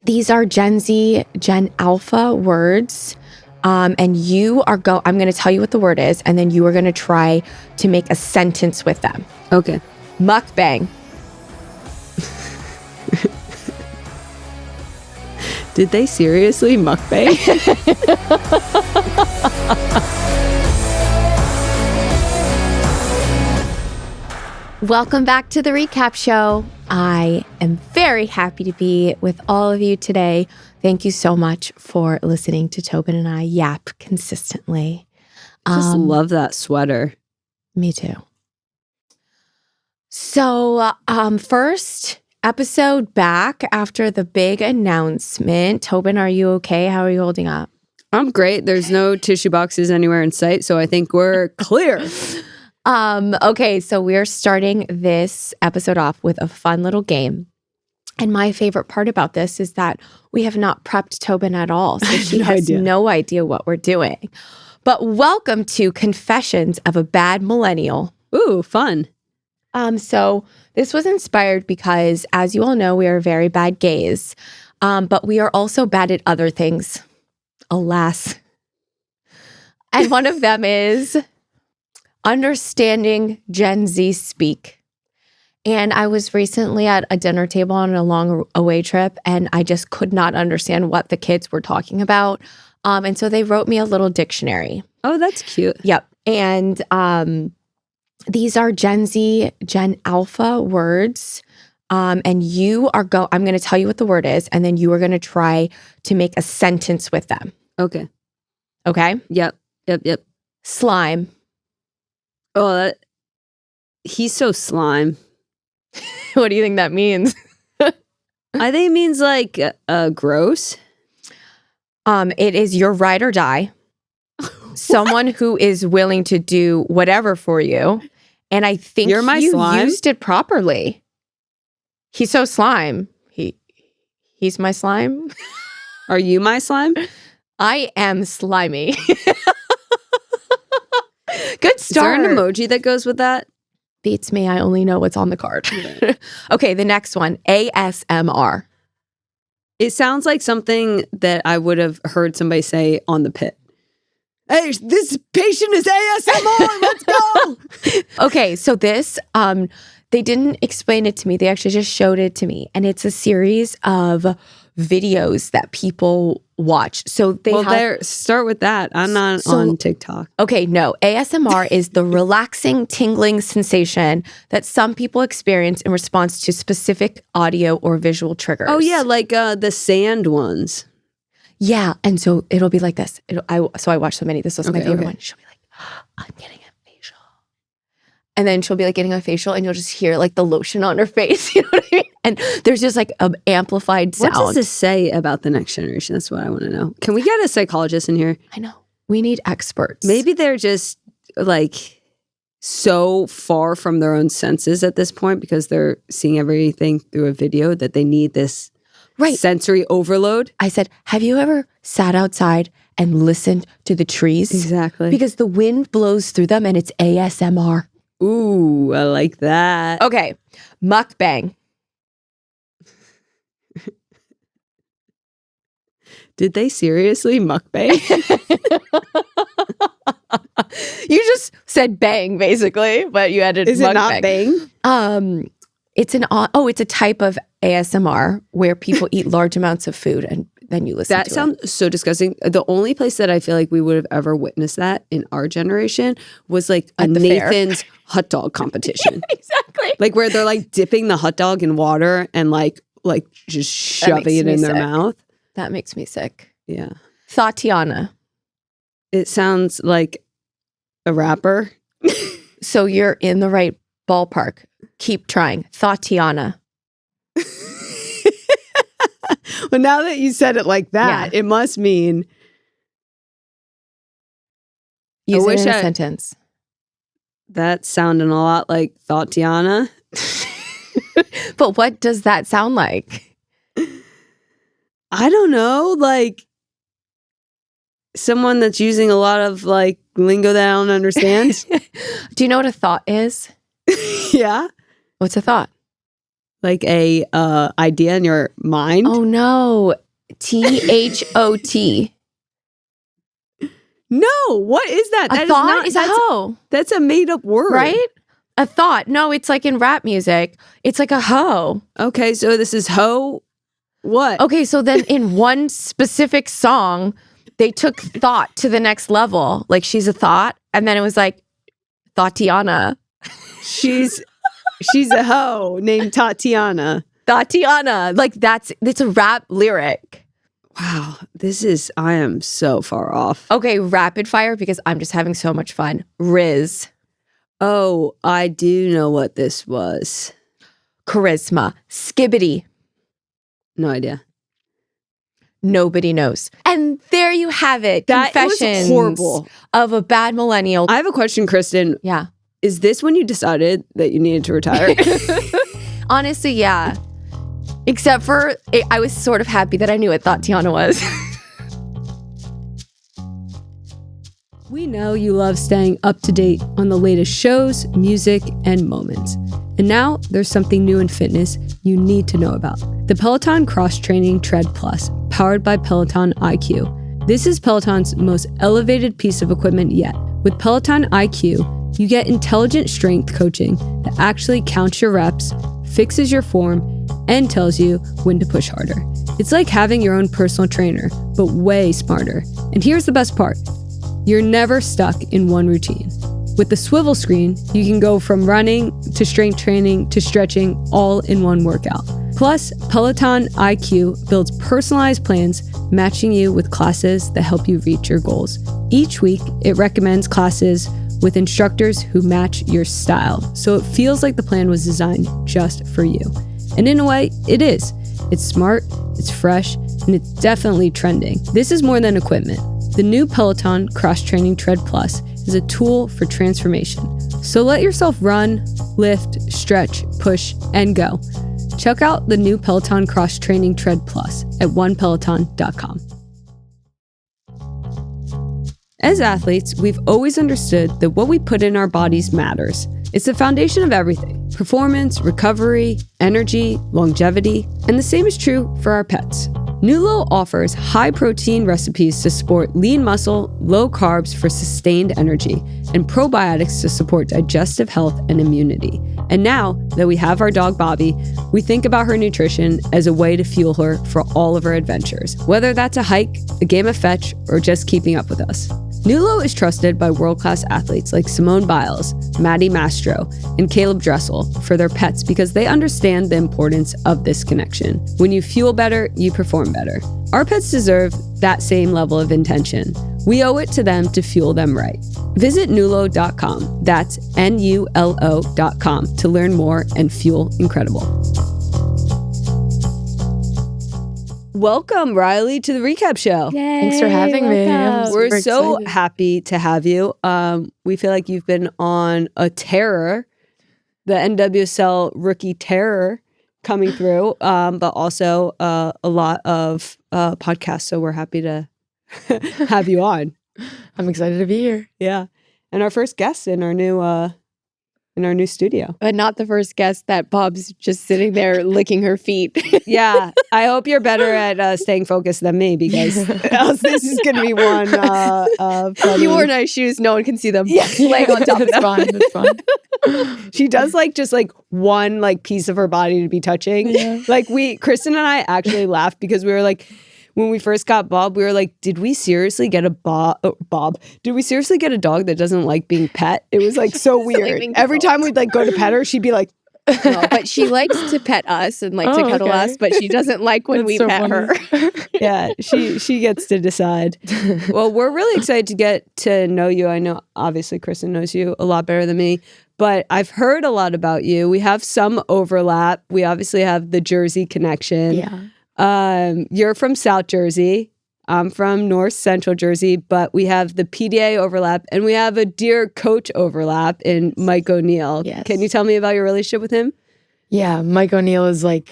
These are Gen Z, Gen Alpha words. And you are I'm going to tell you what the word is, and then you are going to try to make a sentence with them. Okay. Mukbang. Did they seriously mukbang? Welcome back to the Recap Show. I am very happy to be with all of you today. Thank you so much for listening to Tobin and I yap consistently. Just love that sweater. Me too. So, first episode back after the big announcement. Tobin, are you okay? How are you holding up? I'm great. There's no tissue boxes anywhere in sight, so I think we're clear. Okay, so we're starting this episode off with a fun little game. And my favorite part about this is that we have not prepped Tobin at all. So she has no idea what we're doing. But welcome to Confessions of a Bad Millennial. Ooh, fun. So this was inspired because, as you all know, we are very bad gays. But we are also bad at other things. Alas. And one of them is understanding Gen Z speak. And I was recently at a dinner table on a long away trip, and I just could not understand what the kids were talking about. And so they wrote me a little dictionary. Oh, that's cute. Yep. And these are Gen Z, Gen Alpha words. And you are I'm going to tell you what the word is, and then you are going to try to make a sentence with them. Okay. Okay? Yep. Slime. Oh, he's so slime. What do you think that means? I think it means like gross. It is your ride or die. Someone who is willing to do whatever for you. And I think You're my slime? Used it properly. He's so slime. He's my slime. Are you my slime? I am slimy. Good start. Is there an emoji that goes with that? Beats me. I only know what's on the card. Okay, the next one. ASMR. It sounds like something that I would have heard somebody say on the pit. Hey, this patient is ASMR. Let's go. Okay, so this, they didn't explain it to me. They actually just showed it to me. And it's a series of videos that people watch. So they start with that. I'm not on TikTok. Okay, no. ASMR is the relaxing, tingling sensation that some people experience in response to specific audio or visual triggers. Oh yeah, like the sand ones. Yeah, and so it'll be like this. I watched so many. This was my favorite one. She'll be like, I'm getting a facial. And then she'll be like getting a facial, and you'll just hear like the lotion on her face. You know what I mean? And there's just like an amplified sound. What does this say about the next generation? That's what I want to know. Can we get a psychologist in here? I know. We need experts. Maybe they're just like so far from their own senses at this point because they're seeing everything through a video that they need this sensory overload. I said, have you ever sat outside and listened to the trees? Exactly. Because the wind blows through them and it's ASMR. Ooh, I like that. Okay. Mukbang. Did they seriously mukbang? You just said bang, basically, but you added Is mukbang. It not bang? It's a type of ASMR where people eat large amounts of food and then you listen to it. That sounds so disgusting. The only place that I feel like we would have ever witnessed that in our generation was like a Nathan's hot dog competition. Yeah, exactly. Like where they're like dipping the hot dog in water and like just shoving it in their mouth. That makes me sick. Yeah. Tatiana. It sounds like a rapper. So you're in the right ballpark. Keep trying. Tatiana. Well, now that you said it like that, It must mean. Use it in a sentence. That's sounding a lot like Tatiana. But what does that sound like? I don't know. Like someone that's using a lot of like lingo that I don't understand. Do you know what a thought is? Yeah. What's a thought? like a idea in your mind? Oh no. THOT. No, what is that? A thought is a hoe. That's a made up word. Right? A thought. No, it's like in rap music. It's like a hoe. Okay, so this is hoe. What? Okay, so then in one specific song, they took thought to the next level. Like she's a thought. And then it was like Thotiana. She's a hoe named Tatiana. Thotiana. Like it's a rap lyric. Wow, I am so far off. Okay, rapid fire because I'm just having so much fun. Riz. Oh, I do know what this was. Charisma. Skibbity. No idea. Nobody knows. And there you have it. That Confessions was horrible. Of a bad millennial. I have a question, Kristen. Yeah. Is this when you decided that you needed to retire? Honestly, yeah. Except for, I was sort of happy that I knew what Thotiana was. We know you love staying up to date on the latest shows, music, and moments. And now there's something new in fitness you need to know about. The Peloton Cross Training Tread Plus, powered by Peloton IQ. This is Peloton's most elevated piece of equipment yet. With Peloton IQ, you get intelligent strength coaching that actually counts your reps, fixes your form, and tells you when to push harder. It's like having your own personal trainer, but way smarter. And here's the best part. You're never stuck in one routine. With the swivel screen, you can go from running to strength training to stretching all in one workout. Plus, Peloton IQ builds personalized plans matching you with classes that help you reach your goals. Each week, it recommends classes with instructors who match your style, so it feels like the plan was designed just for you. And in a way, it is. It's smart, it's fresh, and it's definitely trending. This is more than equipment. The new Peloton Cross Training Tread Plus is a tool for transformation. So let yourself run, lift, stretch, push, and go. Check out the new Peloton Cross Training Tread Plus at onepeloton.com. As athletes, we've always understood that what we put in our bodies matters. It's the foundation of everything: performance, recovery, energy, longevity, and the same is true for our pets. Nulo offers high-protein recipes to support lean muscle, low carbs for sustained energy, and probiotics to support digestive health and immunity. And now that we have our dog Bobby, we think about her nutrition as a way to fuel her for all of her adventures, whether that's a hike, a game of fetch, or just keeping up with us. Nulo is trusted by world-class athletes like Simone Biles, Maddie Mastro, and Caleb Dressel for their pets because they understand the importance of this connection. When you fuel better, you perform better. Our pets deserve that same level of intention. We owe it to them to fuel them right. Visit Nulo.com, that's Nulo.com, to learn more and fuel incredible. Welcome, Riley, to the Recap Show. Yay, thanks for having me. We're so happy to have you. We feel like you've been on a terror, the NWSL rookie terror coming through, but also a lot of podcasts. So we're happy to have you on. I'm excited to be here. Yeah, and our first guest in our new studio. But not the first guest that Bob's just sitting there licking her feet. Yeah, I hope you're better at staying focused than me because else this is going to be one. You wore nice shoes. No one can see them. Yeah. Laying on top. It's fine. It's fine. She does just one piece of her body to be touching. Yeah. Kristen and I actually laughed because we were like, when we first got Bob, we were like, did we seriously get a Bob? Did we seriously get a dog that doesn't like being pet? It was so weird. Every time we'd go to pet her, she'd be like, no, but she likes to pet us and to cuddle us, but she doesn't like when we pet her. Yeah, she gets to decide. Well, we're really excited to get to know you. I know, obviously, Kristen knows you a lot better than me, but I've heard a lot about you. We have some overlap. We obviously have the Jersey connection. Yeah. You're from South Jersey. I'm from North Central Jersey, but we have the PDA overlap and we have a dear coach overlap in Mike O'Neill. Yes. Can you tell me about your relationship with him? Yeah, Mike O'Neill is I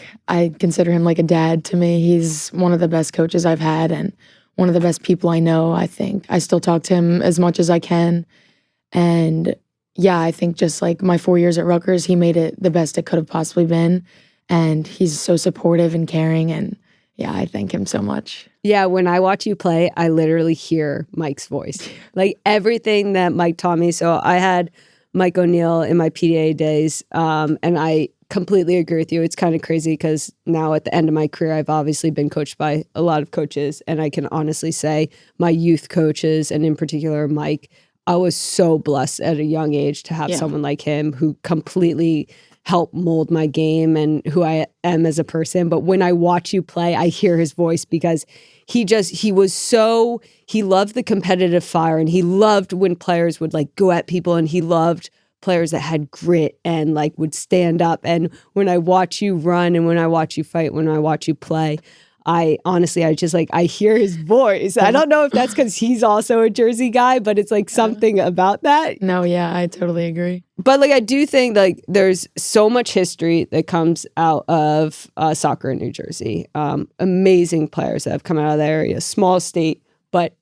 consider him like a dad to me. He's one of the best coaches I've had and one of the best people I know, I think. I still talk to him as much as I can. And yeah, I think just my 4 years at Rutgers, he made it the best it could have possibly been. and he's so supportive and caring, and yeah, I thank him so much. Yeah, when I watch you play, I literally hear Mike's voice. Like everything that Mike taught me. So I had Mike O'Neill in my PDA days, and I completely agree with you. It's kind of crazy because now at the end of my career, I've obviously been coached by a lot of coaches, and I can honestly say my youth coaches, and in particular Mike, I was so blessed at a young age to have someone like him who completely helped mold my game and who I am as a person. But when I watch you play, I hear his voice because he loved the competitive fire, and he loved when players would like go at people, and he loved players that had grit and like would stand up. And when I watch you run, and when I watch you fight, when I watch you play, I just like, I hear his voice. I don't know if that's because he's also a Jersey guy, but it's like something about that. No, yeah, I totally agree. But like, I do think like there's so much history that comes out of soccer in New Jersey. Amazing players that have come out of the area, small state, but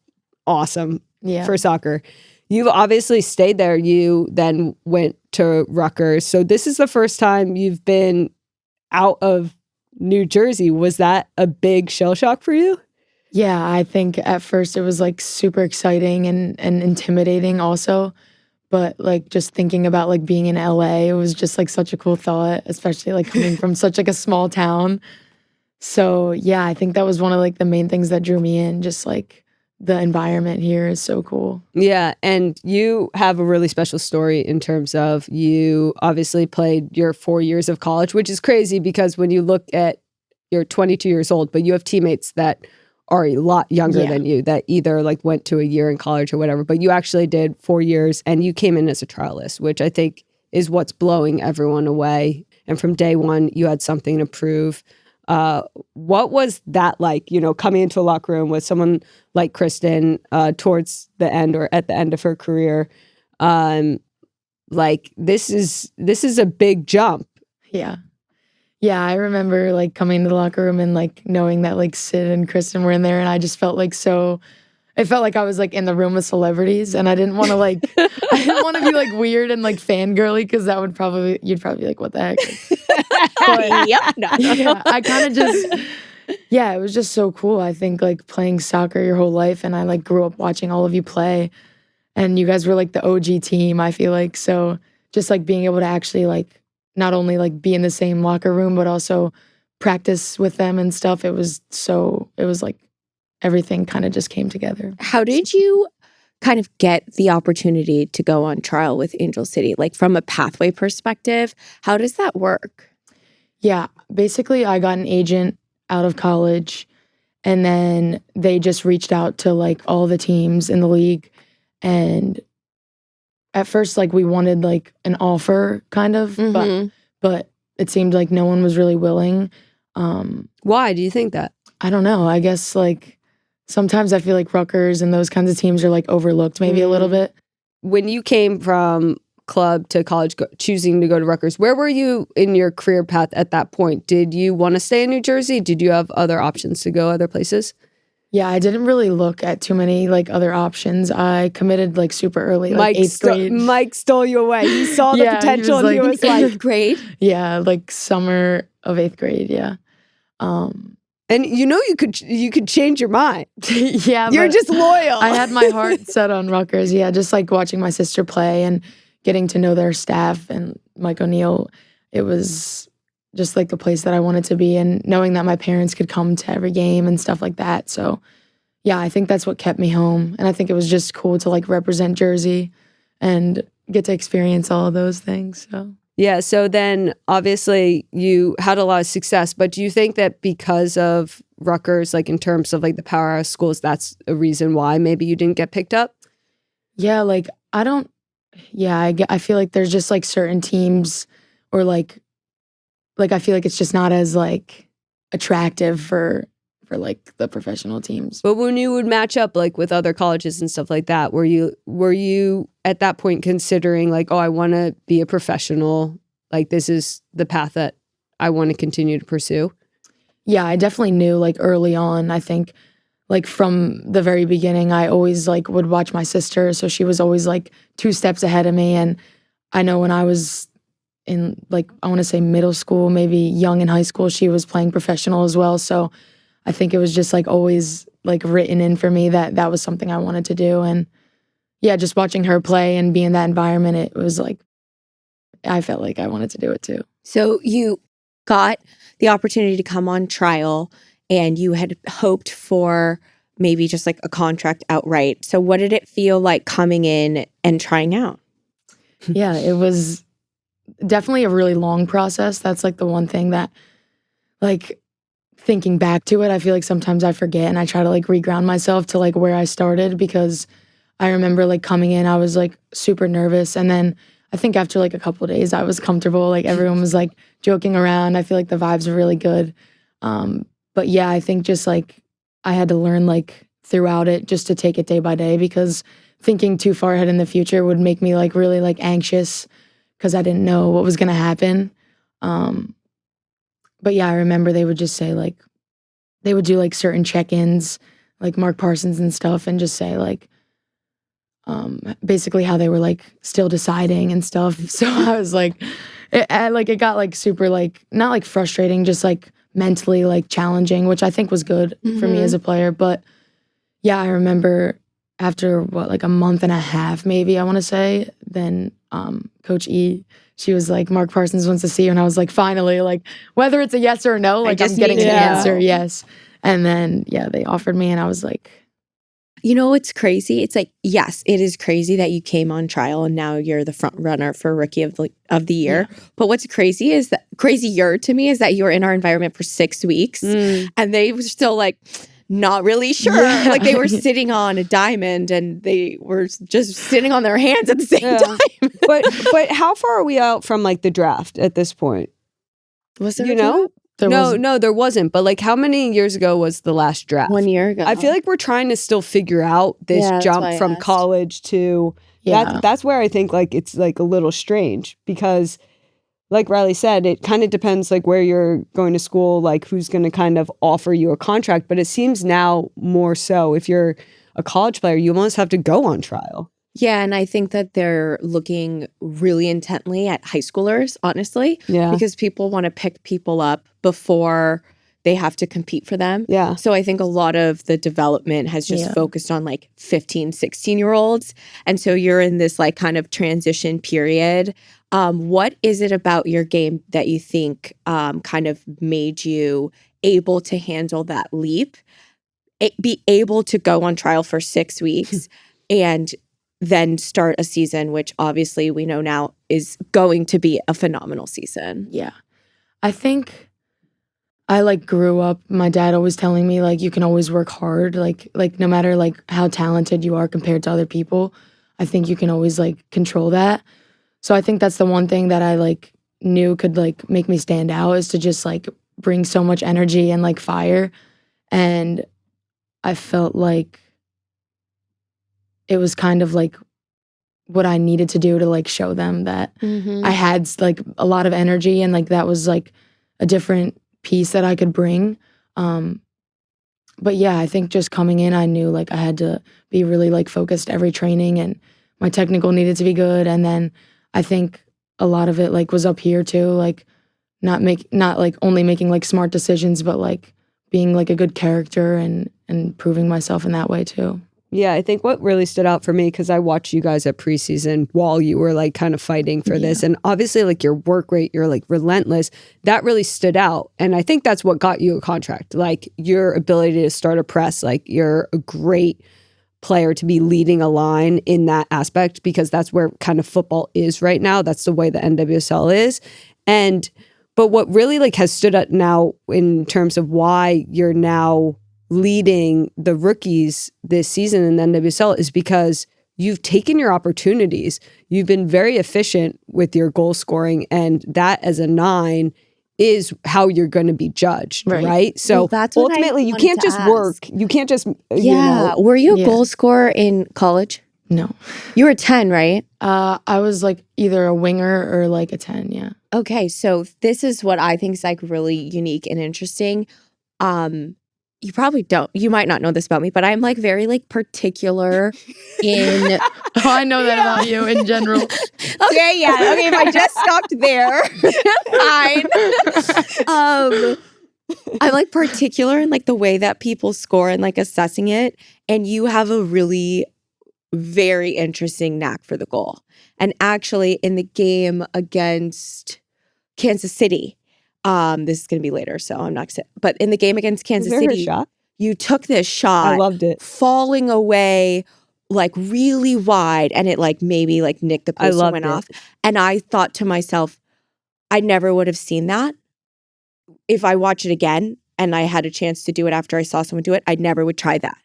awesome for soccer. You've obviously stayed there. You then went to Rutgers. So this is the first time you've been out of New Jersey. Was that a big shell shock for you? Yeah, I think at first it was like super exciting and intimidating also. But like just thinking about like being in LA, it was just like such a cool thought, especially like coming from such like a small town. So yeah, I think that was one of like the main things that drew me in, just like the environment here is so cool. Yeah, and you have a really special story in terms of you obviously played your 4 years of college, which is crazy because when you look at, you're 22 years old, but you have teammates that are a lot younger than you that either like went to a year in college or whatever, but you actually did 4 years and you came in as a trialist, which I think is what's blowing everyone away. And from day one, you had something to prove. What was that like, coming into a locker room with someone like Christen towards the end or at the end of her career? Like this is a big jump. Yeah. Yeah, I remember like coming into the locker room and like knowing that like Sid and Christen were in there, and I just felt like it felt like I was like in the room with celebrities, and I didn't want to I didn't want to be like weird and like fangirly because that would you'd probably be like, what the heck? But, yep. No. Yeah, I kind of it was just so cool. I think like playing soccer your whole life, and I like grew up watching all of you play, and you guys were like the OG team, I feel like. So just like being able to actually like not only like be in the same locker room, but also practice with them and stuff. It was like everything kind of just came together. How did you kind of get the opportunity to go on trial with Angel City? Like from a pathway perspective, how does that work? Yeah, basically I got an agent out of college, and then they just reached out to like all the teams in the league. And at first, like we wanted like an offer kind of, but it seemed like no one was really willing. Why do you think that? I don't know. I guess like sometimes I feel like Rutgers and those kinds of teams are like overlooked maybe a little bit. When you came from club to college, choosing to go to Rutgers, where were you in your career path at that point? Did you want to stay in New Jersey? Did you have other options to go other places? Yeah, I didn't really look at too many like other options. I committed like super early, like 8th grade. Mike stole you away. He saw the potential and he was like, 8th grade? Yeah, like summer of 8th grade, yeah. And you could change your mind. Yeah, you're just loyal. I had my heart set on Rutgers. Yeah, just like watching my sister play and getting to know their staff and Mike O'Neill. It was just like the place that I wanted to be, and knowing that my parents could come to every game and stuff like that. So yeah, I think that's what kept me home. And I think it was just cool to like represent Jersey and get to experience all of those things. So yeah, so then obviously you had a lot of success, but do you think that because of Rutgers, like in terms of like the powerhouse schools, that's a reason why maybe you didn't get picked up? Yeah, like I feel like there's just like certain teams, or like I feel like it's just not as like attractive for like the professional teams. But when you would match up like with other colleges and stuff like that, were you at that point considering like, oh, I want to be a professional, like this is the path that I want to continue to pursue? Yeah, I definitely knew like early on. I think like from the very beginning, I always like would watch my sister, so she was always like 2 steps ahead of me. And I know when I was in like, I want to say middle school, maybe young in high school, she was playing professional as well. So I think it was just like always like written in for me that that was something I wanted to do. And yeah, just watching her play and be in that environment, it was like, I felt like I wanted to do it too. So you got the opportunity to come on trial and you had hoped for maybe just like a contract outright. So what did it feel like coming in and trying out? Yeah, it was definitely a really long process. That's like the one thing that, like, thinking back to it, I feel like sometimes I forget and I try to like reground myself to like where I started, because I remember like coming in, I was like super nervous. And then I think after like a couple of days, I was comfortable. Like everyone was like joking around. I feel like the vibes were really good. But yeah, I think just like I had to learn like throughout it just to take it day by day, because thinking too far ahead in the future would make me like really like anxious because I didn't know what was going to happen. But yeah, I remember they would just say like, they would do like certain check-ins, like Mark Parsons and stuff, and just say like, basically how they were like still deciding and stuff. So I was like, it got like super like, not like frustrating, just like mentally like challenging, which I think was good for me as a player. But yeah, I remember after like a month and a half, maybe I want to say, then Coach E, she was like, Mark Parsons wants to see you. And I was like, finally, like whether it's a yes or a no, like I'm getting an answer, yes. And then, yeah, they offered me and I was like. You know what's crazy? It's like, yes, it is crazy that you came on trial and now you're the front runner for Rookie of the Year. Yeah. But what's crazier to me is that you were in our environment for 6 weeks and they were still like, not really sure. Yeah. Like they were sitting on a diamond and they were just sitting on their hands at the same time. But how far are we out from like the draft at this point? Was there No, there wasn't. But like how many years ago was the last draft? 1 year ago. I feel like we're trying to still figure out this jump from college to that's where I think like it's like a little strange, because like Riley said, it kind of depends like where you're going to school, like who's going to kind of offer you a contract. But it seems now more so if you're a college player, you almost have to go on trial. Yeah, and I think that they're looking really intently at high schoolers, honestly. Yeah. Because people want to pick people up before they have to compete for them. Yeah. So I think a lot of the development has just focused on like 15, 16-year-olds. And so you're in this like kind of transition period. What is it about your game that you think kind of made you able to handle that leap, be able to go on trial for 6 weeks and then start a season, which obviously we know now is going to be a phenomenal season? Yeah. I think I like grew up, my dad always telling me like, you can always work hard. Like no matter like how talented you are compared to other people, I think you can always like control that. So I think that's the one thing that I like knew could like make me stand out, is to just like bring so much energy and like fire. And I felt like it was kind of like what I needed to do to like show them that I had like a lot of energy, and like that was like a different piece that I could bring. But yeah, I think just coming in, I knew like I had to be really like focused every training, and my technical needed to be good. And then I think a lot of it like was up here too, like not like only making like smart decisions, but like being like a good character and proving myself in that way too. Yeah, I think what really stood out for me, because I watched you guys at preseason while you were like kind of fighting for this, and obviously like your work rate, you're like relentless. That really stood out, and I think that's what got you a contract. Like your ability to start a press, like you're a great player to be leading a line in that aspect, because that's where kind of football is right now. That's the way the NWSL is, but what really like has stood out now in terms of why you're now leading the rookies this season in the NWSL is because you've taken your opportunities. You've been very efficient with your goal scoring, and that as a 9 is how you're going to be judged, right? So that's ultimately you can't just work. You can't just Were you a goal scorer in college? No. You were 10, right? I was like either a winger or like a 10, yeah. Okay, so this is what I think is like really unique and interesting. you probably don't. You might not know this about me, but I'm like very like particular in. Oh, I know that about you in general. Okay, yeah. Okay, if I just stopped there, fine. I'm like particular in like the way that people score and like assessing it. And you have a really very interesting knack for the goal. And actually in the game against Kansas City, this is going to be later, so I'm not, but in the game against Kansas City, you took this shot. I loved it. Falling away like really wide, and it like maybe like nicked the post and went off. And I thought to myself, I never would have seen that. If I watch it again and I had a chance to do it after I saw someone do it, I never would try that.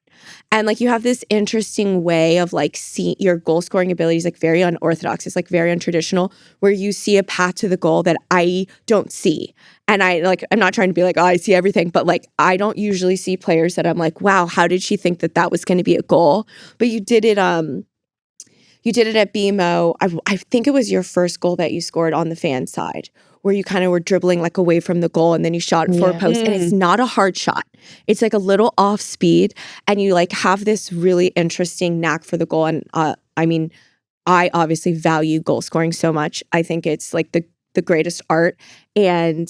And like you have this interesting way of like seeing your goal scoring abilities, like very unorthodox. It's like very untraditional, where you see a path to the goal that I don't see. And I'm not trying to be like, oh, I see everything, but like I don't usually see players that I'm like, wow, how did she think that that was going to be a goal? But you did it. You did it at BMO. I think it was your first goal that you scored on the fan side, where you kind of were dribbling like away from the goal and then you shot it for a post. And it's not a hard shot. It's like a little off speed, and you like have this really interesting knack for the goal. And I mean, I obviously value goal scoring so much. I think it's like the greatest art. And,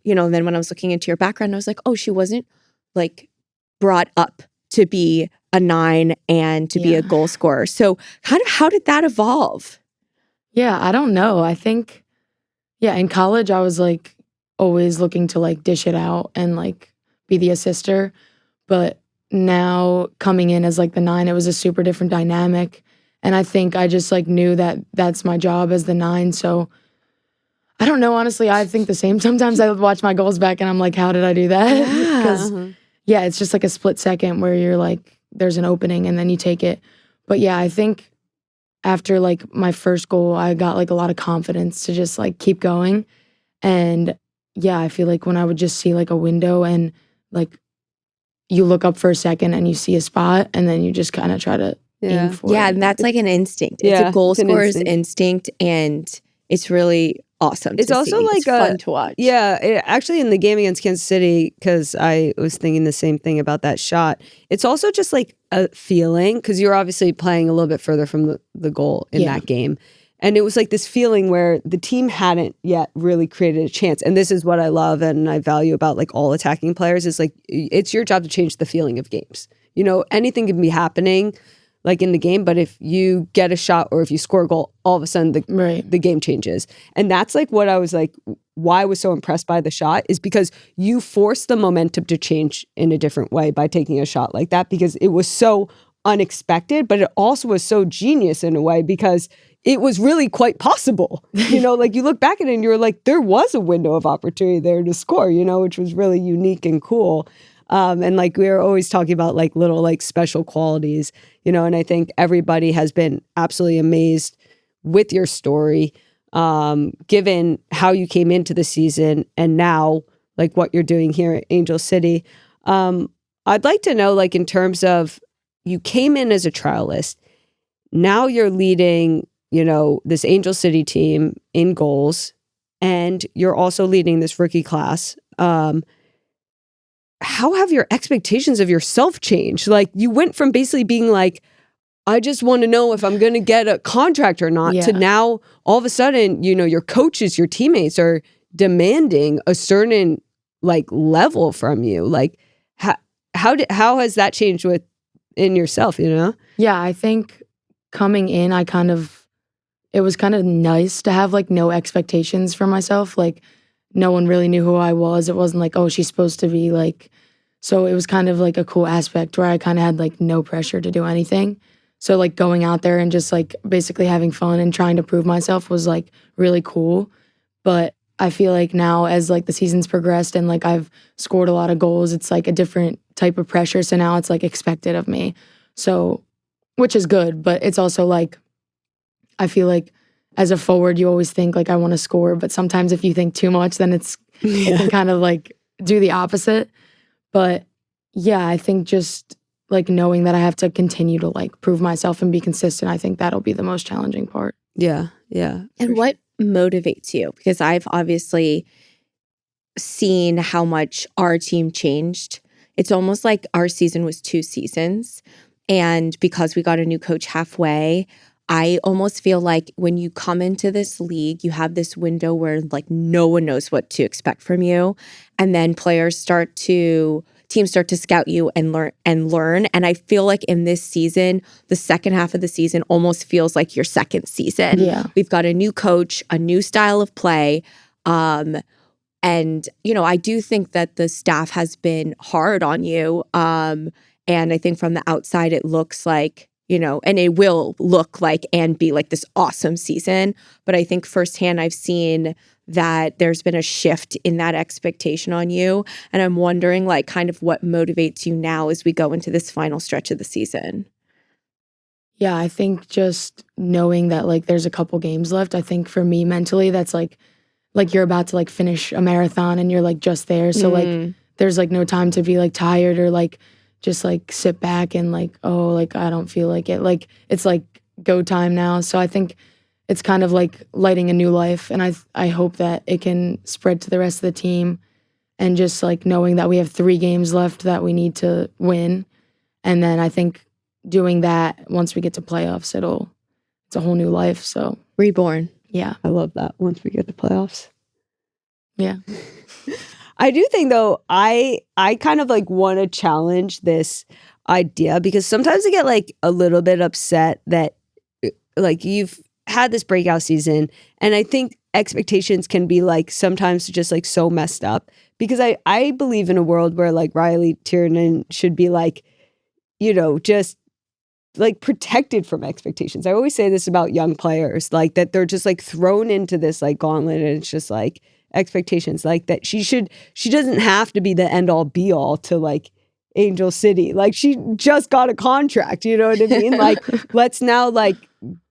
you know, then when I was looking into your background, I was like, oh, she wasn't like brought up to be a 9 and to be a goal scorer. So kind of how did that evolve? Yeah, I don't know. I think, in college, I was like always looking to like dish it out and like be the assister. But now coming in as like the 9, it was a super different dynamic. And I think I just like knew that that's my job as the 9. So I don't know. Honestly, I think the same. Sometimes I watch my goals back and I'm like, how did I do that? Because it's just like a split second where you're like, there's an opening and then you take it. But yeah, I think after like my first goal, I got like a lot of confidence to just like keep going. And yeah, I feel like when I would just see like a window and like you look up for a second and you see a spot and then you just kind of try to aim for it. Yeah, and that's like an instinct. It's a goal scorer's instinct, and it's really awesome. It's also see. like it's fun to watch. Yeah, actually in the game against Kansas City, because I was thinking the same thing about that shot. It's also just like a feeling, because you're obviously playing a little bit further from the goal in that game. And it was like this feeling where the team hadn't yet really created a chance. And this is what I love and I value about like all attacking players is like, it's your job to change the feeling of games. You know, anything can be happening like in the game, but if you get a shot or if you score a goal, all of a sudden the game changes. And that's like what I was like, why I was so impressed by the shot is because you forced the momentum to change in a different way by taking a shot like that, because it was so unexpected, but it also was so genius in a way because it was really quite possible. You know, like you look back at it and you're like, there was a window of opportunity there to score, you know, which was really unique and cool. And like we were always talking about like little like special qualities, you know, and I think everybody has been absolutely amazed with your story, given how you came into the season and now like what you're doing here at Angel City. I'd like to know, like in terms of you came in as a trialist, now you're leading, you know, this Angel City team in goals, and you're also leading this rookie class. How have your expectations of yourself changed? Like you went from basically being like, I just want to know if I'm going to get a contract or not, to now all of a sudden, you know, your coaches, your teammates are demanding a certain like level from you. Like how has that changed in yourself, you know? Yeah, I think coming in, it was kind of nice to have like no expectations for myself. Like no one really knew who I was. It wasn't like, oh, she's supposed to be like, so it was kind of like a cool aspect where I kind of had like no pressure to do anything. So like going out there and just like basically having fun and trying to prove myself was like really cool. But I feel like now as like the season's progressed and like I've scored a lot of goals, it's like a different type of pressure. So now it's like expected of me. So, which is good, but it's also like, I feel like as a forward, you always think like I want to score, but sometimes if you think too much, then it can kind of like do the opposite. But yeah, I think just like knowing that I have to continue to like prove myself and be consistent, I think that'll be the most challenging part. Yeah. And what motivates you? Because I've obviously seen how much our team changed it's almost like our season was 2 seasons. And because we got a new coach halfway, I almost feel like when you come into this league, you have this window where like no one knows what to expect from you. And then teams start to scout you and learn. And I feel like in this season, the second half of the season almost feels like your second season. Yeah. We've got a new coach, a new style of play. And, I do think that the staff has been hard on you. And I think from the outside, it looks like, and it will look like and be like this awesome season. But I think firsthand, I've seen that there's been a shift in that expectation on you. And I'm wondering like kind of what motivates you now as we go into this final stretch of the season. Yeah, I think just knowing that like there's a couple games left, I think for me mentally, that's like you're about to like finish a marathon and you're like just there. So like there's like no time to be like tired or like just like sit back and like, oh, like I don't feel like it. Like it's like go time now. So I think it's kind of like lighting a new life. And I hope that it can spread to the rest of the team, and just like knowing that we have 3 games left that we need to win. And then I think doing that once we get to playoffs, it's a whole new life. So reborn. Yeah. I love that once we get to playoffs. Yeah. I do think though, I kind of like want to challenge this idea, because sometimes I get like a little bit upset that like you've had this breakout season, and I think expectations can be like sometimes just like so messed up, because I believe in a world where like Riley Tiernan should be like, just like protected from expectations. I always say this about young players, like that they're just like thrown into this like gauntlet, and it's just like expectations, like that she doesn't have to be the end all be all to like Angel City. Like she just got a contract, you know what I mean? Like let's now like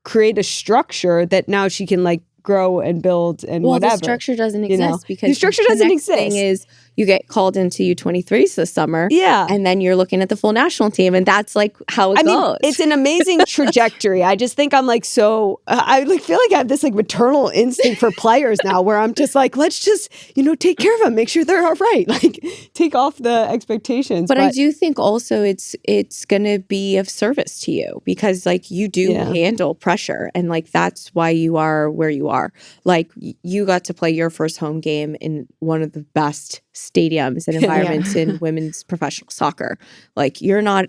create a structure that now she can like grow and build and whatever. The structure doesn't exist because the structure doesn't next exist. Thing is you get called into U23s this summer. Yeah. And then you're looking at the full national team, and that's like how it goes. It's an amazing trajectory. I just think I'm like I like feel like I have this like maternal instinct for players now, where I'm just like, let's just, take care of them, make sure they're all right. Like take off the expectations. But I do think also it's going to be of service to you, because like you do handle pressure, and like that's why you are where you are. Like you got to play your first home game in one of the best stadiums and environments in women's professional soccer. Like you're not,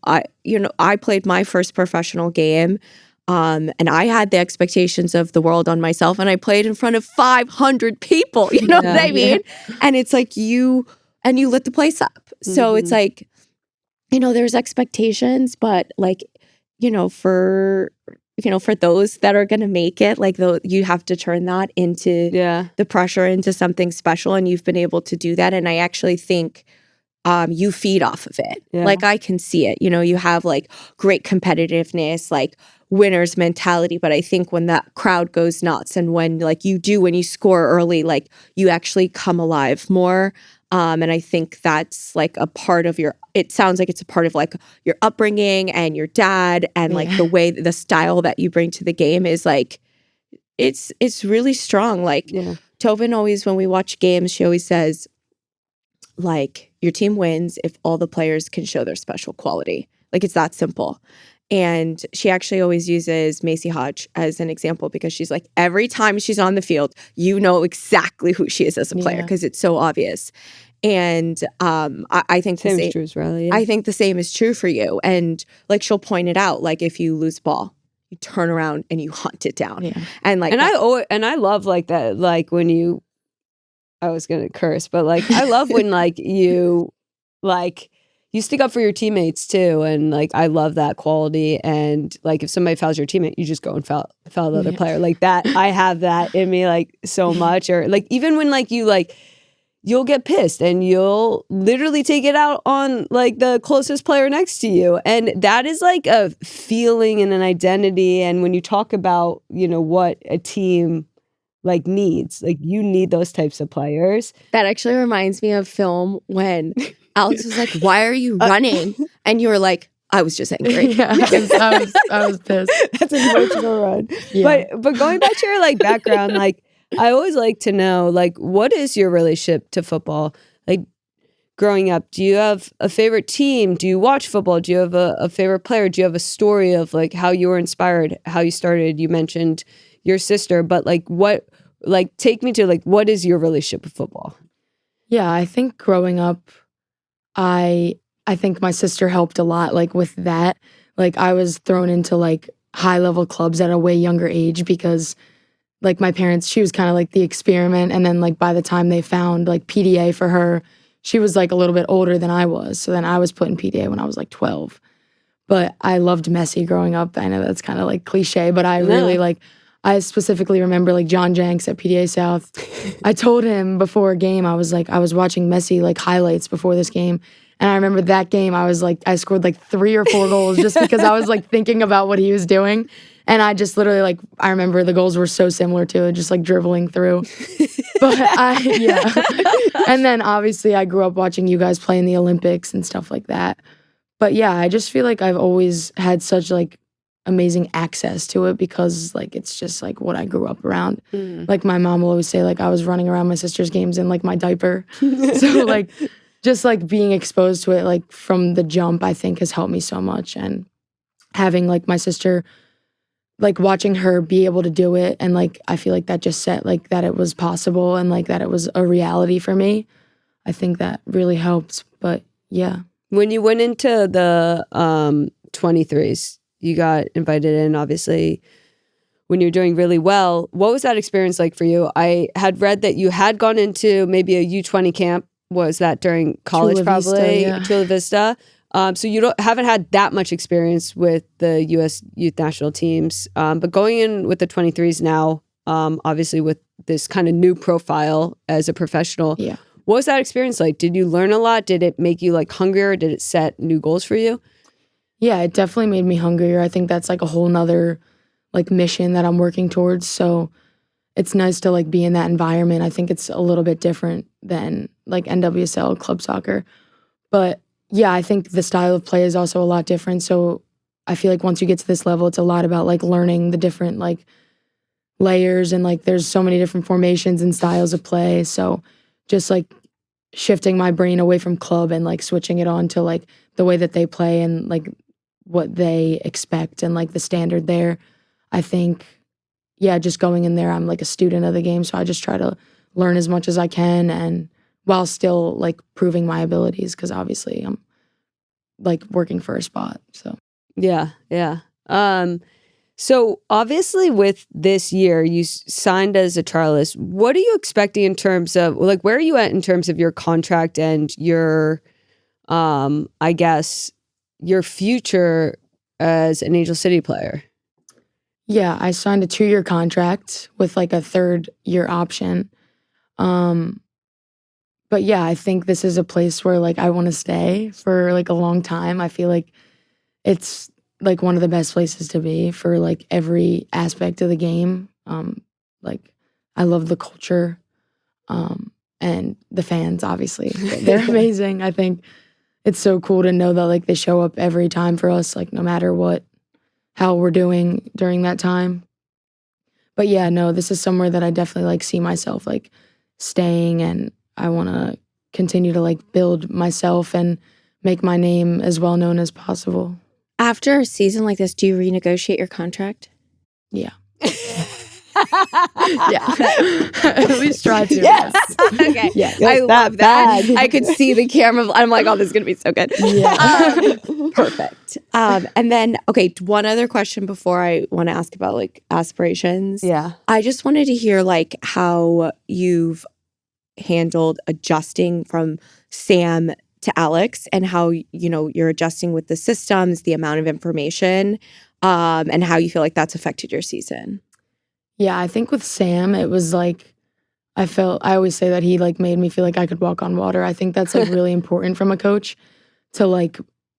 I played my first professional game, and I had the expectations of the world on myself, and I played in front of 500 people, you know what I mean? And it's like you lit the place up. So it's like, there's expectations, but like, for those that are going to make it, like you have to turn that into the pressure into something special. And you've been able to do that. And I actually think you feed off of it. Yeah. Like I can see it, you have like great competitiveness, like winner's mentality. But I think when that crowd goes nuts, and when you score early, like you actually come alive more. And I think that's like a part of it sounds like it's a part of like your upbringing and your dad, and like the way, the style that you bring to the game is like, it's really strong. Like Tobin always, when we watch games, she always says like, your team wins if all the players can show their special quality. Like it's that simple. And she actually always uses Macy Hodge as an example, because she's like, every time she's on the field, you know exactly who she is as a player, because it's so obvious. And I think the same is true as Riley. I think the same is true for you. And like she'll point it out, like if you lose ball, you turn around and you hunt it down. Yeah. And like, I love like that, like when I was gonna curse, but like I love when like you stick up for your teammates too, and like I love that quality. And like if somebody fouls your teammate, you just go and foul the other player, like that. I have that in me like so much. Or like even when like you'll get pissed and you'll literally take it out on like the closest player next to you, and that is like a feeling and an identity. And when you talk about what a team like needs, like you need those types of players. That actually reminds me of film when Alex was like, "Why are you running?" And you were like, "I was just angry." Yeah, I was pissed. That's an emotional run. Yeah. But going back to your like background, like I always like to know like what is your relationship to football? Like, growing up? Do you have a favorite team? Do you watch football? Do you have a favorite player? Do you have a story of like how you were inspired, how you started? You mentioned your sister, but like take me to like, what is your relationship with football? Yeah, I think growing up, I think my sister helped a lot, like with that. Like I was thrown into like high level clubs at a way younger age because like my parents, she was kind of like the experiment. And then like by the time they found like PDA for her, she was like a little bit older than I was. So then I was put in PDA when I was like 12. But I loved Messi growing up. I know that's kind of like cliche, but I really like, I specifically remember like John Jenks at PDA South. I told him before a game, I was watching Messi like highlights before this game. And I remember that game, I was like, I scored like 3 or 4 goals just because I was like thinking about what he was doing. And I just literally like, I remember the goals were so similar to it, just like dribbling through. But And then obviously I grew up watching you guys play in the Olympics and stuff like that. But yeah, I just feel like I've always had such like amazing access to it because like it's just like what I grew up around. Like my mom will always say like I was running around my sister's games in like my diaper. So like just like being exposed to it like from the jump I think has helped me so much. And having like my sister, like watching her be able to do it and like I feel like that just set like that it was possible and like that it was a reality for me. I think that really helped. But yeah. When you went into the 23s, you got invited in, obviously, when you're doing really well. What was that experience like for you? I had read that you had gone into maybe a U20 camp. Was that during college, Chula Vista. So you haven't had that much experience with the U.S. youth national teams. But going in with the 23s now, obviously with this kind of new profile as a professional. Yeah. What was that experience like? Did you learn a lot? Did it make you like hungrier? Did it set new goals for you? Yeah, it definitely made me hungrier. I think that's like a whole nother like mission that I'm working towards. So it's nice to like be in that environment. I think it's a little bit different than like NWSL club soccer. But yeah, I think the style of play is also a lot different. So I feel like once you get to this level, it's a lot about like learning the different like layers and like there's so many different formations and styles of play. So just like shifting my brain away from club and like switching it on to like the way that they play and like what they expect and like the standard there. I think, yeah, just going in there, I'm like a student of the game. So I just try to learn as much as I can and while still like proving my abilities because obviously I'm like working for a spot. So yeah. So obviously with this year, you signed as a trialist. What are you expecting in terms of like where are you at in terms of your contract and your I guess your future as an Angel City player? Yeah, I signed a 2-year contract with like a 3rd-year option. But yeah, I think this is a place where like I want to stay for like a long time. I feel like it's like one of the best places to be for like every aspect of the game. Like I love the culture and the fans, obviously. They're amazing. I think it's so cool to know that like they show up every time for us, like no matter how we're doing during that time. But yeah, no, this is somewhere that I definitely like see myself like staying and I want to continue to like build myself and make my name as well known as possible. After a season like this, do you renegotiate your contract? Yeah. Yeah. At least try to. Yes. Okay. Yes. I love that. I could see the camera. I'm like, oh, this is going to be so good. Yeah. Perfect. And then, okay, one other question before I want to ask about like aspirations. Yeah. I just wanted to hear like how you've handled adjusting from Sam to Alex and how, you know, you're adjusting with the systems, the amount of information, and how you feel like that's affected your season. Yeah, I think with Sam, it was like, I always say that he like made me feel like I could walk on water. I think that's like really important from a coach to like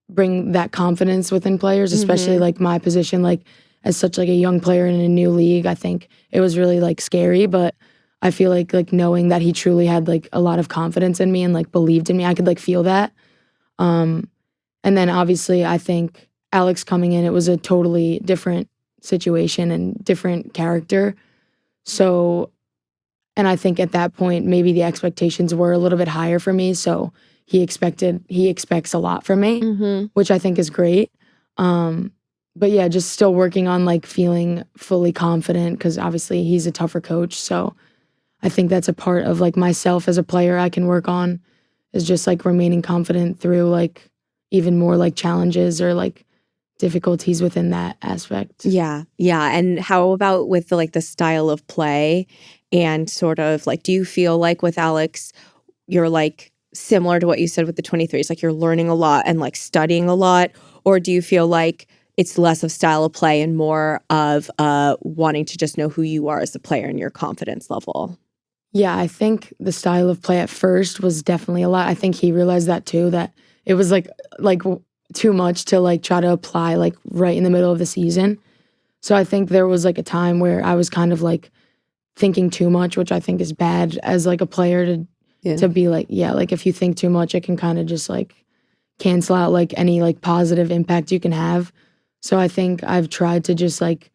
bring that confidence within players, especially like my position, like as such like a young player in a new league. I think it was really like scary, but I feel like knowing that he truly had like a lot of confidence in me and like believed in me, I could like feel that. And then obviously I think Alex coming in, it was a totally different situation and different character. So, and I think at that point, maybe the expectations were a little bit higher for me. So he expects a lot from me, which I think is great. But yeah, just still working on like feeling fully confident because obviously he's a tougher coach. So I think that's a part of like myself as a player I can work on is just like remaining confident through like even more like challenges or like difficulties within that aspect. Yeah. And how about with the style of play and sort of like, do you feel like with Alex, you're like similar to what you said with the 23s, like you're learning a lot and like studying a lot? Or do you feel like it's less of style of play and more of wanting to just know who you are as a player and your confidence level? Yeah, I think the style of play at first was definitely a lot. I think he realized that too, that it was like too much to like try to apply like right in the middle of the season. So I think there was like a time where I was kind of like thinking too much, which I think is bad as like a player to be like, yeah, like if you think too much, it can kind of just like cancel out like any like positive impact you can have. So I think I've tried to just like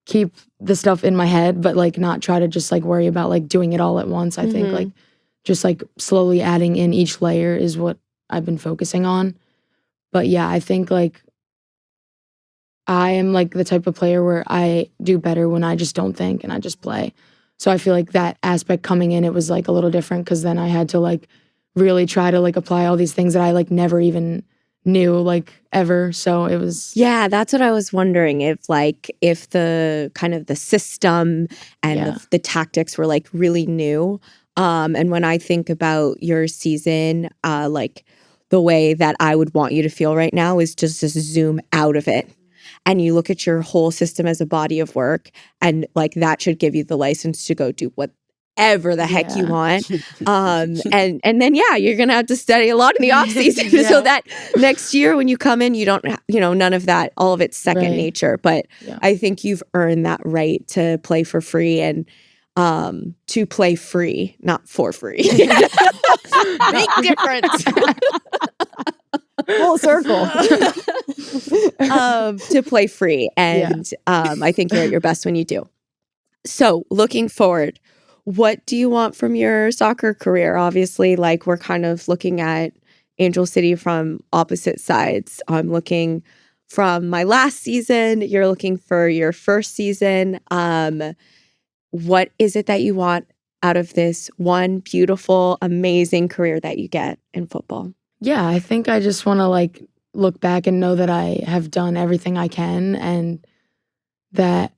keep the stuff in my head, but like not try to just like worry about like doing it all at once. I think like just like slowly adding in each layer is what I've been focusing on. But yeah, I think like I am like the type of player where I do better when I just don't think and I just play. So I feel like that aspect coming in, it was like a little different because then I had to like really try to like apply all these things that I like never even knew like ever. So it was that's what I was wondering if the kind of the system and the tactics were like really new. And when I think about your season, like the way that I would want you to feel right now is just to zoom out of it. And you look at your whole system as a body of work, and like that should give you the license to go do whatever the heck you want. And then you're gonna have to study a lot in the off season so that next year when you come in, you don't none of that, all of it's second nature. But I think you've earned that right to play for free and to play free, not for free. Big difference. Full circle. To play free. And I think you're at your best when you do. So looking forward, what do you want from your soccer career? Obviously, like we're kind of looking at Angel City from opposite sides. I'm looking from my last season. You're looking for your first season. What is it that you want out of this one beautiful, amazing career that you get in football? Yeah, I think I just want to like look back and know that I have done everything I can and that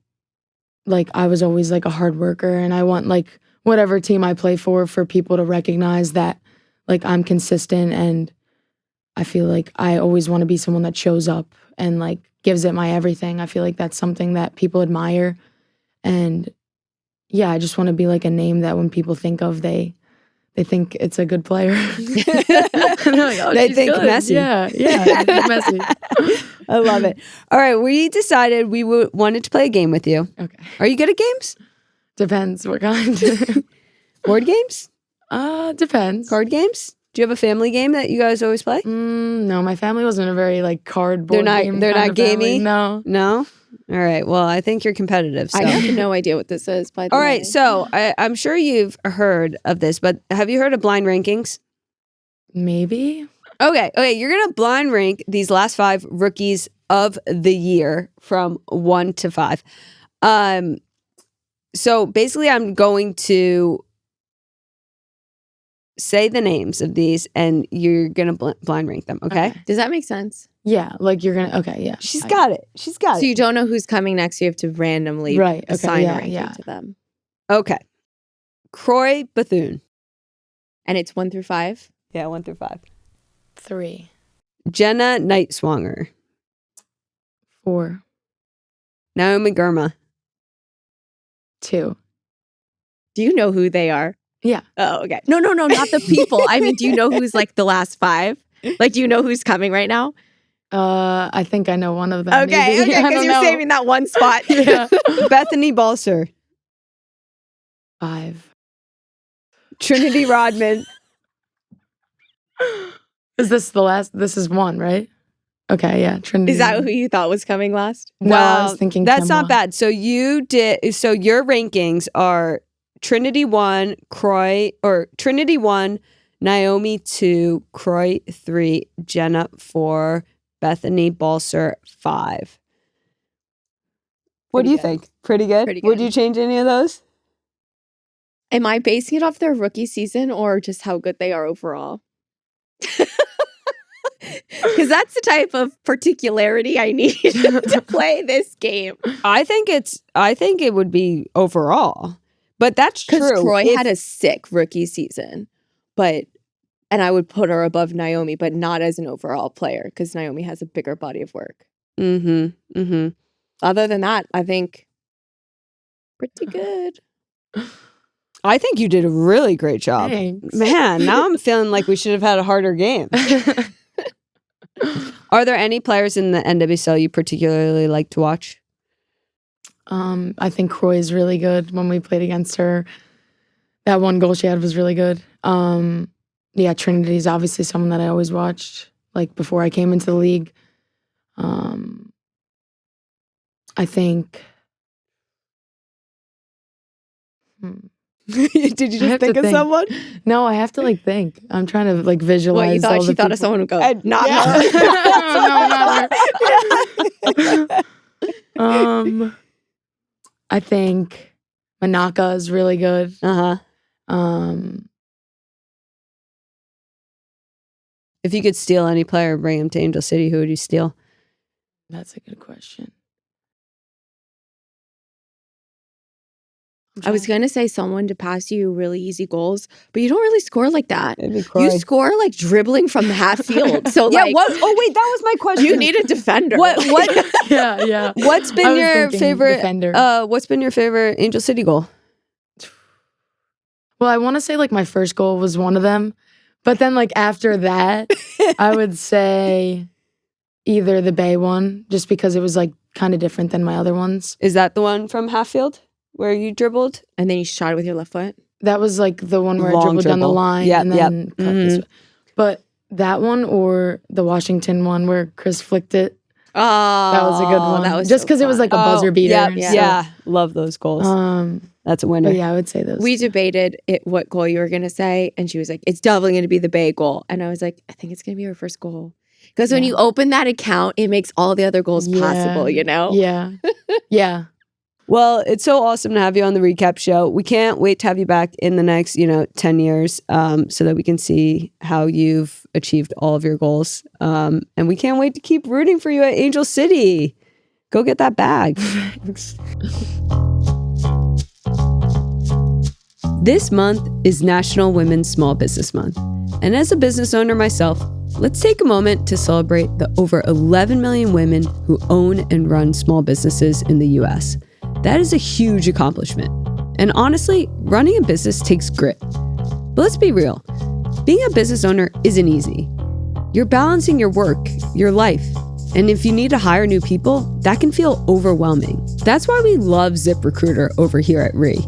like I was always like a hard worker, and I want like whatever team I play for people to recognize that like I'm consistent, and I feel like I always want to be someone that shows up and like gives it my everything. I feel like that's something that people admire, and yeah, I just want to be like a name that when people think of, they think it's a good player. Like, oh, they think good. Messi. Yeah, Messi. I love it. All right, we decided we wanted to play a game with you. Okay. Are you good at games? Depends what kind. Board games? Depends. Card games? Do you have a family game that you guys always play? No, my family wasn't a very like card board game. They're not gamey? No. All right. Well, I think you're competitive. So. I have no idea what this is. By the All way. right. So I'm sure you've heard of this, but have you heard of blind rankings? Maybe. Okay. You're gonna blind rank these last 5 rookies of the year from 1 to 5. So basically, I'm going to say the names of these, and you're gonna blind rank them. Okay? Does that make sense? Yeah, like you're gonna. Okay, yeah. She's got it. So you don't know who's coming next. You have to randomly assign a ranking to them. Okay. Croy Bethune. And it's 1 through 5? Yeah, 1 through 5. 3. Jenna Nightswanger. 4. Naomi Girma. 2. Do you know who they are? Yeah. Oh, okay. No, not the people. I mean, do you know who's like the last 5? Like, do you know who's coming right now? I think I know one of them. Okay, because you're saving that one spot. Yeah. Bethany Balser. 5. Trinity Rodman. Is this the last? This is 1, right? Okay, yeah. Trinity. Is that who you thought was coming last? No, I was thinking that's Kemba. not bad. So your rankings are Trinity 1, Croy, or Trinity 1, Naomi 2, Croy 3, Jenna 4, Bethany Balser 5. What do you think? Pretty good? Pretty good. Would you change any of those? Am I basing it off their rookie season or just how good they are overall? Because that's the type of particularity I need to play this game. I think it would be overall. But that's true. Because Croy had a sick rookie season. And I would put her above Naomi, but not as an overall player because Naomi has a bigger body of work. Mm-hmm. Mm-hmm. Other than that, I think pretty good. I think you did a really great job. Thanks. Man, now I'm feeling like we should have had a harder game. Are there any players in the NWSL you particularly like to watch? I think Croy is really good. When we played against her, that one goal she had was really good. Yeah, Trinity is obviously someone that I always watched, like before I came into the league. I think. Did you just think of someone? No, I have to like think. I'm trying to like visualize. What, you thought all she the thought of people. someone would go, Not her. No, not her. I think Manaka is really good. If you could steal any player and bring him to Angel City, who would you steal? That's a good question. I was going to say someone to pass you really easy goals, but you don't really score like that. It'd be Croy. You score like dribbling from the half field. So Yeah, like, what? Oh, wait, that was my question. you need a defender. What? Yeah. What's been I was your thinking favorite? defender. What's been your favorite Angel City goal? Well, I want to say like my first goal was one of them, but then like after that, I would say either the Bay one, just because it was like kind of different than my other ones. Is that the one from half field where you dribbled? And then you shot it with your left foot? That was like the one where I Long dribbled down the dribble. line Yep, and then cut this way. But that one or the Washington one where Chris flicked it. Oh, That was a good one. That was just so because it was fun. like a buzzer beater. Yeah. Love those goals. That's a winner. But yeah, I would say those. We debated what goal you were going to say, and she was like, it's definitely going to be the Bay goal. And I was like, I think it's going to be her first goal. Because when you open that account, it makes all the other goals possible, you know? Yeah. Yeah. Well, it's so awesome to have you on the recap show. We can't wait to have you back in the next, 10 years so that we can see how you've achieved all of your goals. And we can't wait to keep rooting for you at Angel City. Go get that bag. This month is National Women's Small Business Month. And as a business owner myself, let's take a moment to celebrate the over 11 million women who own and run small businesses in the U.S. That is a huge accomplishment. And honestly, running a business takes grit. But let's be real. Being a business owner isn't easy. You're balancing your work, your life, and if you need to hire new people, that can feel overwhelming. That's why we love ZipRecruiter over here at Re.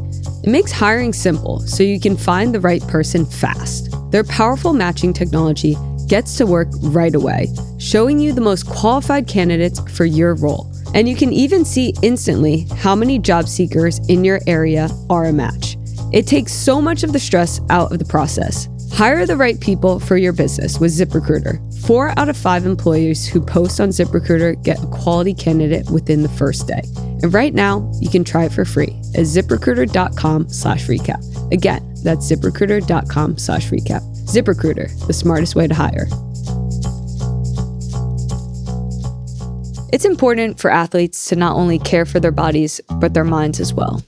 It makes hiring simple so you can find the right person fast. Their powerful matching technology gets to work right away, showing you the most qualified candidates for your role. And you can even see instantly how many job seekers in your area are a match. It takes so much of the stress out of the process. Hire the right people for your business with ZipRecruiter. 4 out of 5 employers who post on ZipRecruiter get a quality candidate within the first day. And right now, you can try it for free at ZipRecruiter.com/recap. Again, that's ZipRecruiter.com/recap. ZipRecruiter, the smartest way to hire. It's important for athletes to not only care for their bodies, but their minds as well.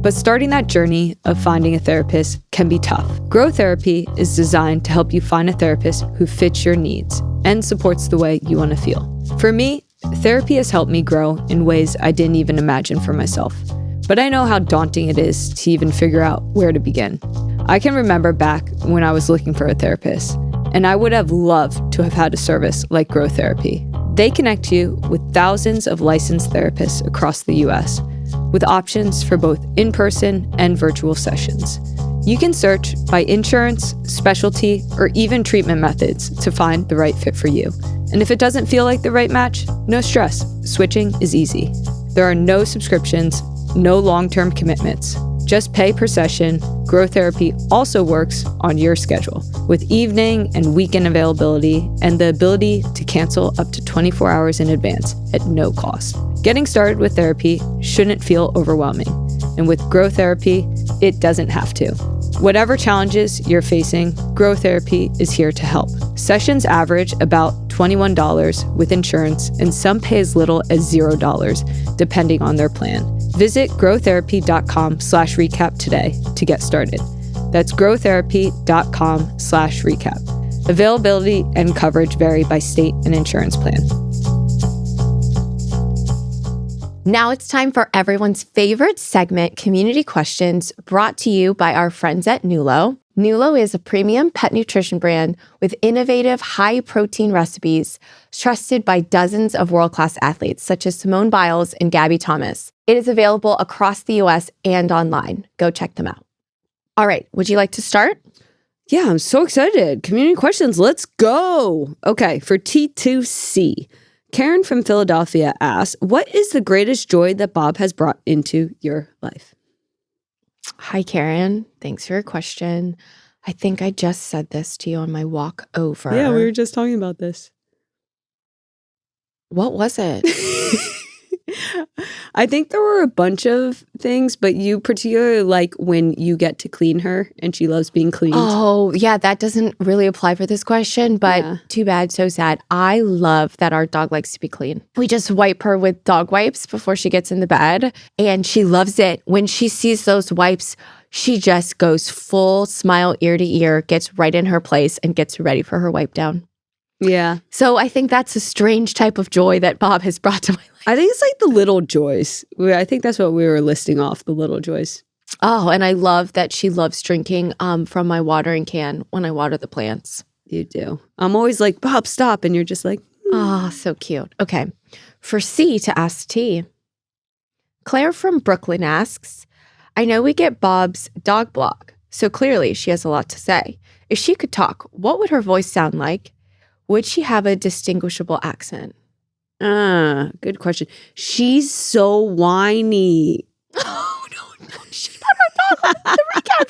But starting that journey of finding a therapist can be tough. Grow Therapy is designed to help you find a therapist who fits your needs and supports the way you want to feel. For me, therapy has helped me grow in ways I didn't even imagine for myself. But I know how daunting it is to even figure out where to begin. I can remember back when I was looking for a therapist, and I would have loved to have had a service like Grow Therapy. They connect you with thousands of licensed therapists across the US, with options for both in-person and virtual sessions. You can search by insurance, specialty, or even treatment methods to find the right fit for you. And if it doesn't feel like the right match, no stress. Switching is easy. There are no subscriptions, no long-term commitments. Just pay per session. Grow Therapy also works on your schedule with evening and weekend availability and the ability to cancel up to 24 hours in advance at no cost. Getting started with therapy shouldn't feel overwhelming. And with Grow Therapy, it doesn't have to. Whatever challenges you're facing, Grow Therapy is here to help. Sessions average about $21 with insurance, and some pay as little as $0, depending on their plan. Visit growtherapy.com/recap today to get started. That's growtherapy.com/recap. Availability and coverage vary by state and insurance plan. Now it's time for everyone's favorite segment, Community Questions, brought to you by our friends at Nulo. Nulo is a premium pet nutrition brand with innovative, high-protein recipes trusted by dozens of world-class athletes, such as Simone Biles and Gabby Thomas. It is available across the U.S. and online. Go check them out. All right, would you like to start? Yeah, I'm so excited. Community questions, let's go. Okay, for T2C. Karen from Philadelphia asks, what is the greatest joy that Bob has brought into your life? Hi, Karen. Thanks for your question. I think I just said this to you on my walk over. Yeah, we were just talking about this. What was it? I think there were a bunch of things, but you particularly like when you get to clean her and she loves being cleaned. Oh, yeah, that doesn't really apply for this question, but Too bad, so sad. I love that our dog likes to be clean. We just wipe her with dog wipes before she gets in the bed, and she loves it. When she sees those wipes, she just goes full smile ear to ear, gets right in her place, and gets ready for her wipe down. Yeah. So I think that's a strange type of joy that Bob has brought to my life. I think it's like the little joys. I think that's what we were listing off, the little joys. Oh, and I love that she loves drinking from my watering can when I water the plants. You do. I'm always like, Bob, stop. And you're just like, oh, so cute. Okay. For C to ask T. Claire from Brooklyn asks, I know we get Bob's dog blog, so clearly she has a lot to say. If she could talk, what would her voice sound like? Would she have a distinguishable accent? Good question. She's so whiny. Oh, no. She put her dog on the recap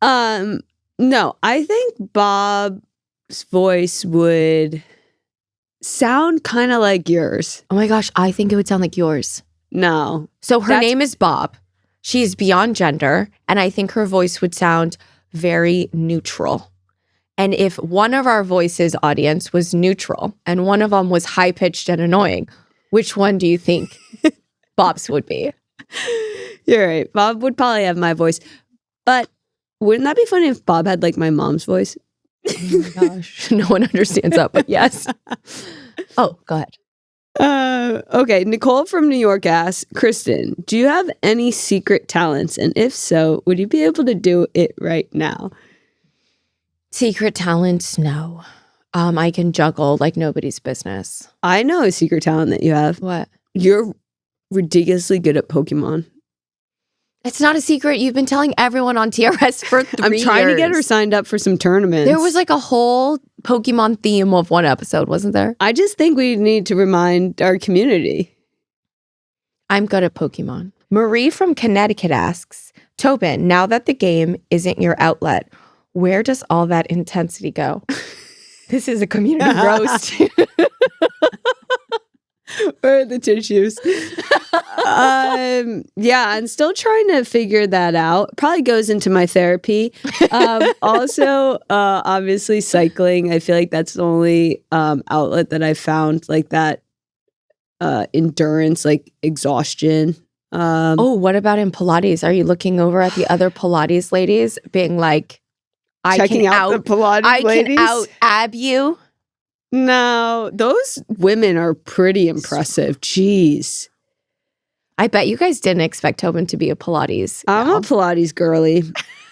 show. No, I think Bob's voice would sound kind of like yours. Oh my gosh, I think it would sound like yours. No. So her name is Bob. She's beyond gender, and I think her voice would sound very neutral. And if one of our voices audience was neutral and one of them was high-pitched and annoying, which one do you think Bob's would be? You're right. Bob would probably have my voice. But wouldn't that be funny if Bob had like my mom's voice? Oh my gosh. No one understands that, but yes. Oh, go ahead. Okay. Nicole from New York asks, Kristen, do you have any secret talents? And if so, would you be able to do it right now? Secret talents, no. I can juggle like nobody's business. I know a secret talent that you have. What? You're ridiculously good at Pokemon. It's not a secret. You've been telling everyone on TRS for 3 I'm trying years. to get her signed up for some tournaments. There was like a whole Pokemon theme of one episode, wasn't there? I just think we need to remind our community. I'm good at Pokemon. Marie from Connecticut asks, Tobin, now that the game isn't your outlet, where does all that intensity go? This is a community roast. Where are the tissues? Yeah, I'm still trying to figure that out. Probably goes into my therapy. Also, obviously cycling. I feel like that's the only outlet that I found like that endurance, like exhaustion. What about in Pilates? Are you looking over at the other Pilates ladies being like, checking out the Pilates ladies? I can out-ab you? No, those women are pretty impressive. Jeez. I bet you guys didn't expect Tobin to be a Pilates. I'm a Pilates girly.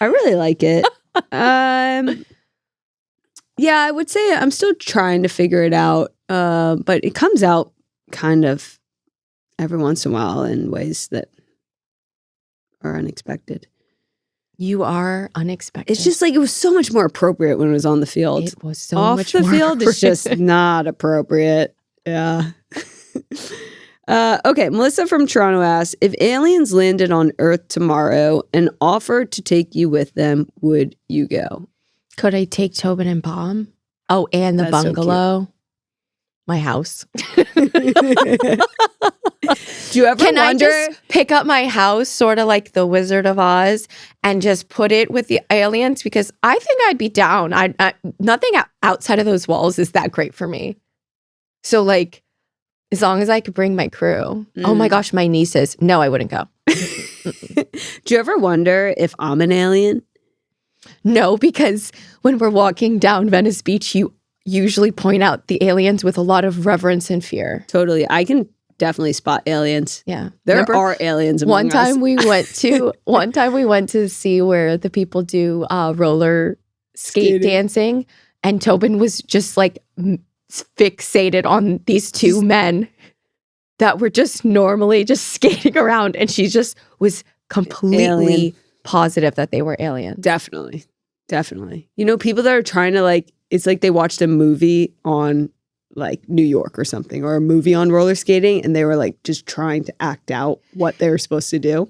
I really like it. Yeah, I would say I'm still trying to figure it out. But it comes out kind of every once in a while in ways that are unexpected. You are unexpected. It's just like it was so much more appropriate when it was on the field. It was so off much the more field. It's just not appropriate. Yeah. Okay, Melissa from Toronto asks, if aliens landed on Earth tomorrow and offered to take you with them, would you go? Could I take Tobin and Bomb? Oh, and the That's so bungalow. My house. Do you ever Can wonder? I just pick up my house, sort of like the Wizard of Oz, and just put it with the aliens? Because I think I'd be down. Nothing outside of those walls is that great for me. So like, as long as I could bring my crew. Oh my gosh, my nieces. No, I wouldn't go. Do you ever wonder if I'm an alien? No, because when we're walking down Venice Beach, you usually point out the aliens with a lot of reverence and fear. Totally. I can definitely spot aliens. Yeah. There are aliens among one time us. we went to see where the people do roller skate dancing, and Tobin was just like fixated on these two men that were just normally just skating around, and she just was completely positive that they were aliens. Definitely. You know, people that are trying to like, it's like they watched a movie on like New York or something, or a movie on roller skating, and they were like just trying to act out what they were supposed to do.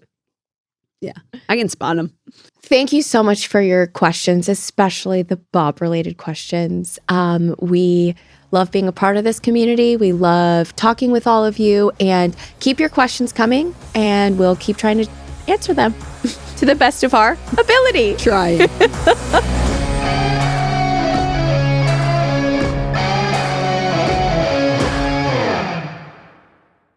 Yeah, I can spot them. Thank you so much for your questions, especially the Bob-related questions. We love being a part of this community. We love talking with all of you, and keep your questions coming, and we'll keep trying to answer them to the best of our ability. Try.